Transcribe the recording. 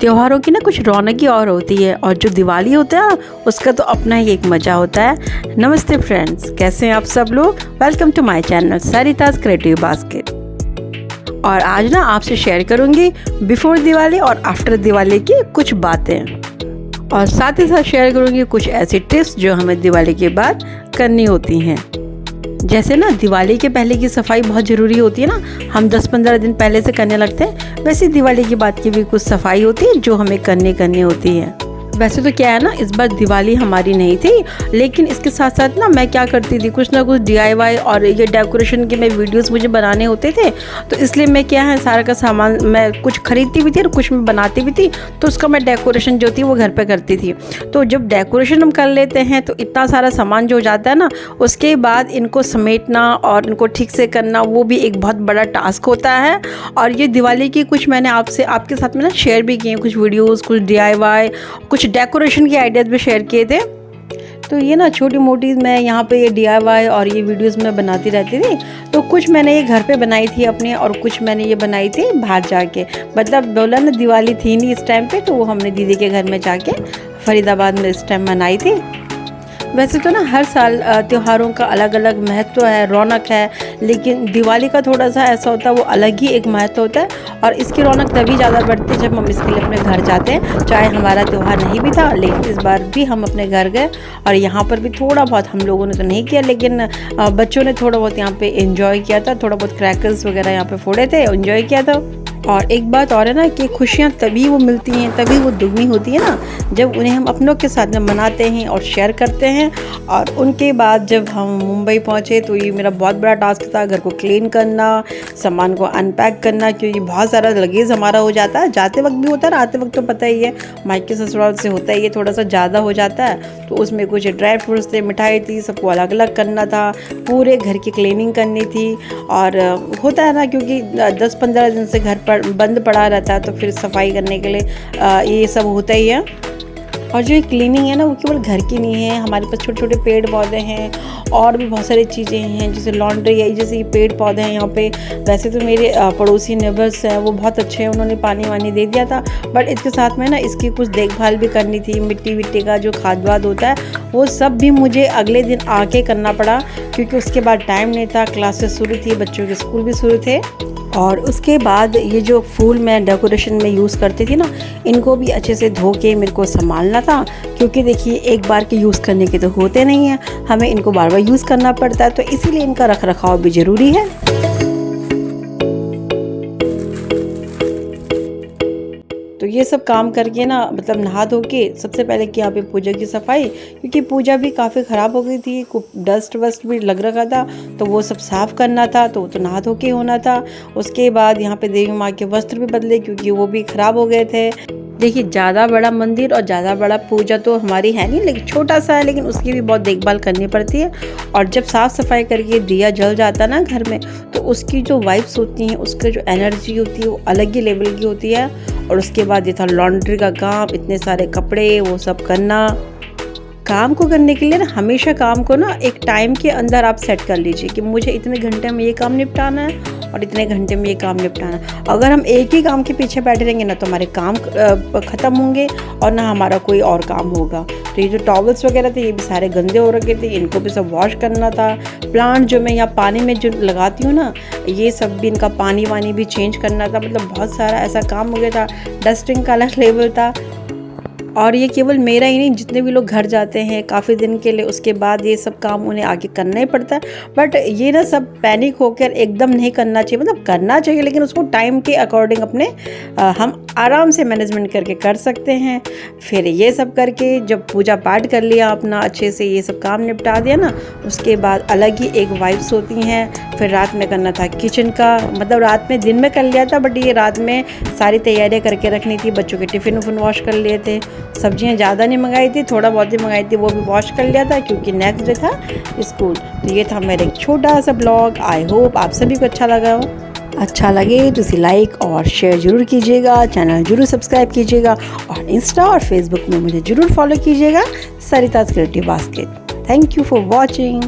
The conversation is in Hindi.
त्योहारों की ना कुछ रौनक ही और होती है और जो दिवाली होता है उसका तो अपना ही एक मज़ा होता है। नमस्ते फ्रेंड्स, कैसे हैं आप सब लोग। Welcome to my channel Sarita's Creative Basket. और आज ना आपसे शेयर करूंगी बिफोर दिवाली और आफ्टर दिवाली की कुछ बातें, और साथ ही साथ शेयर करूंगी कुछ ऐसी टिप्स जो हमें दिवाली के बाद करनी होती हैं। जैसे ना दिवाली के पहले की सफाई बहुत ज़रूरी होती है ना, हम 10-15 दिन पहले से करने लगते हैं, वैसे दिवाली के बाद की भी कुछ सफाई होती है जो हमें करनी होती है। वैसे तो क्या है ना, इस बार दिवाली हमारी नहीं थी, लेकिन इसके साथ साथ ना मैं क्या करती थी, कुछ ना कुछ DIY और ये डेकोरेशन के मैं वीडियोस मुझे बनाने होते थे, तो इसलिए मैं क्या है सारा का सामान मैं कुछ खरीदती भी थी और कुछ मैं बनाती भी थी, तो उसका मैं डेकोरेशन जो थी वो घर पे करती थी। तो जब डेकोरेशन हम कर लेते हैं तो इतना सारा सामान जो हो जाता है ना, उसके बाद इनको समेटना और इनको ठीक से करना वो भी एक बहुत बड़ा टास्क होता है। और ये दिवाली की कुछ मैंने आपके साथ में ना शेयर भी किए, कुछ वीडियोज़, कुछ DIY, कुछ डेकोरेशन के आइडियाज़ भी शेयर किए थे। तो ये ना छोटी मोटी मैं यहाँ पे ये DIY और ये वीडियोस में बनाती रहती थी। तो कुछ मैंने ये घर पे बनाई थी अपने, और कुछ मैंने ये बनाई थी बाहर जाके, मतलब बोला ना दिवाली थी नहीं इस टाइम पे, तो वो हमने दीदी के घर में जाके फरीदाबाद में इस टाइम मनाई थी। वैसे तो ना हर साल त्योहारों का अलग अलग महत्व है, रौनक है, लेकिन दिवाली का थोड़ा सा ऐसा होता है, वो अलग ही एक महत्व होता है। और इसकी रौनक तभी ज़्यादा बढ़ती है जब हम इसके लिए अपने घर जाते हैं। चाहे हमारा त्यौहार नहीं भी था, लेकिन इस बार भी हम अपने घर गए और यहाँ पर भी थोड़ा बहुत, हम लोगों ने तो नहीं किया, लेकिन बच्चों ने थोड़ा बहुत यहाँ पे एंजॉय किया था, थोड़ा बहुत क्रैकर्स वगैरह यहाँ पे फोड़े थे, एंजॉय किया था। और एक बात और है ना कि खुशियाँ तभी वो मिलती हैं, तभी वो दुगनी होती है ना, जब उन्हें हम अपनों के साथ में मनाते हैं और शेयर करते हैं। और उनके बाद जब हम मुंबई पहुँचे तो ये मेरा बहुत बड़ा टास्क था, घर को क्लीन करना, सामान को अनपैक करना, क्योंकि बहुत सारा लगेज हमारा हो जाता है, जाते वक्त भी होता है, आते वक्त तो पता ही है मायके ससुराल से होता ही है, थोड़ा सा ज़्यादा हो जाता है। तो उसमें कुछ ड्राई फ्रूट्स थे, मिठाई थी, सबको अलग अलग करना था, पूरे घर की क्लीनिंग करनी थी। और होता है ना, क्योंकि 10-15 दिन से घर बंद पड़ा रहता है, तो फिर सफाई करने के लिए ये सब होता ही है। और जो ये क्लीनिंग है ना, वो केवल घर की नहीं है, हमारे पास छोटे छोटे पेड़ पौधे हैं और भी बहुत सारी चीज़ें हैं, जैसे लॉन्ड्री है, जैसे ये पेड़ पौधे हैं यहाँ पे। वैसे तो मेरे पड़ोसी नेबर्स हैं वो बहुत अच्छे हैं, उन्होंने पानी वानी दे दिया था, बट इसके साथ में ना इसकी कुछ देखभाल भी करनी थी, मिट्टी विट्टी का जो खाद वाद होता है वो सब भी मुझे अगले दिन आके करना पड़ा, क्योंकि उसके बाद टाइम नहीं था, क्लासेस शुरू थी, बच्चों के स्कूल भी शुरू थे। और उसके बाद ये जो फूल मैं डेकोरेशन में यूज़ करती थी ना, इनको भी अच्छे से धो के मेरे को संभालना था, क्योंकि देखिए एक बार के यूज़ करने के तो होते नहीं हैं, हमें इनको बार बार यूज़ करना पड़ता है, तो इसीलिए इनका रख रखाव भी ज़रूरी है। तो ये सब काम करके ना, मतलब नहा धो के सबसे पहले कि यहाँ पे पूजा की सफाई, क्योंकि पूजा भी काफ़ी ख़राब हो गई थी, डस्ट वस्ट भी लग रखा था, तो वो सब साफ़ करना था, तो नहा धो के होना था। उसके बाद यहाँ पे देवी माँ के वस्त्र भी बदले, क्योंकि वो भी ख़राब हो गए थे। देखिए ज़्यादा बड़ा मंदिर और ज़्यादा बड़ा पूजा तो हमारी है नहीं, लेकिन छोटा सा है, लेकिन उसकी भी बहुत देखभाल करनी पड़ती है। और जब साफ़ सफाई करके दिया जल जाता है ना घर में, तो उसकी जो वाइब्स होती हैं, उसकी जो एनर्जी होती है वो अलग ही लेवल की होती है। और उसके बाद ये था लॉन्ड्री का काम, इतने सारे कपड़े वो सब करना। काम को करने के लिए ना हमेशा काम को ना एक टाइम के अंदर आप सेट कर लीजिए कि मुझे इतने घंटे में ये काम निपटाना है और इतने घंटे में ये काम निपटाना है। अगर हम एक ही काम के पीछे बैठे रहेंगे ना, तो हमारे काम ख़त्म होंगे और ना हमारा कोई और काम होगा। तो ये जो टॉवल्स वगैरह थे ये भी सारे गंदे हो रखे थे, इनको भी सब वॉश करना था। प्लांट जो मैं यहाँ पानी में जो लगाती हूँ ना, ये सब भी इनका पानी वानी भी चेंज करना था, मतलब बहुत सारा ऐसा काम हो गया था। डस्टिंग का अलग लेवल था। और ये केवल मेरा ही नहीं, जितने भी लोग घर जाते हैं काफ़ी दिन के लिए, उसके बाद ये सब काम उन्हें आगे करना ही पड़ता है। बट ये ना सब पैनिक होकर एकदम नहीं करना चाहिए, मतलब करना चाहिए, लेकिन उसको टाइम के अकॉर्डिंग अपने हम आराम से मैनेजमेंट करके कर सकते हैं। फिर ये सब करके जब पूजा पाठ कर लिया अपना, अच्छे से ये सब काम निपटा दिया ना, उसके बाद अलग ही एक वाइब्स होती हैं। फिर रात में करना था किचन का, मतलब रात में, दिन में कर लिया था, बट ये रात में सारी तैयारियाँ करके रखनी थी। बच्चों के टिफ़िन उफिन वॉश कर लिए थे, सब्जियां ज़्यादा नहीं मंगाई थी, थोड़ा बहुत ही मंगाई थी, वो भी वॉश कर लिया था, क्योंकि नेक्स्ट डे था स्कूल। तो ये था मेरा एक छोटा सा ब्लॉग। आई होप आप सभी को अच्छा लगा हो। अच्छा लगे तो इसे लाइक और शेयर ज़रूर कीजिएगा, चैनल ज़रूर सब्सक्राइब कीजिएगा, और इंस्टा और फेसबुक में मुझे ज़रूर फॉलो कीजिएगा, Sarita's Creative basket. Thank you for watching.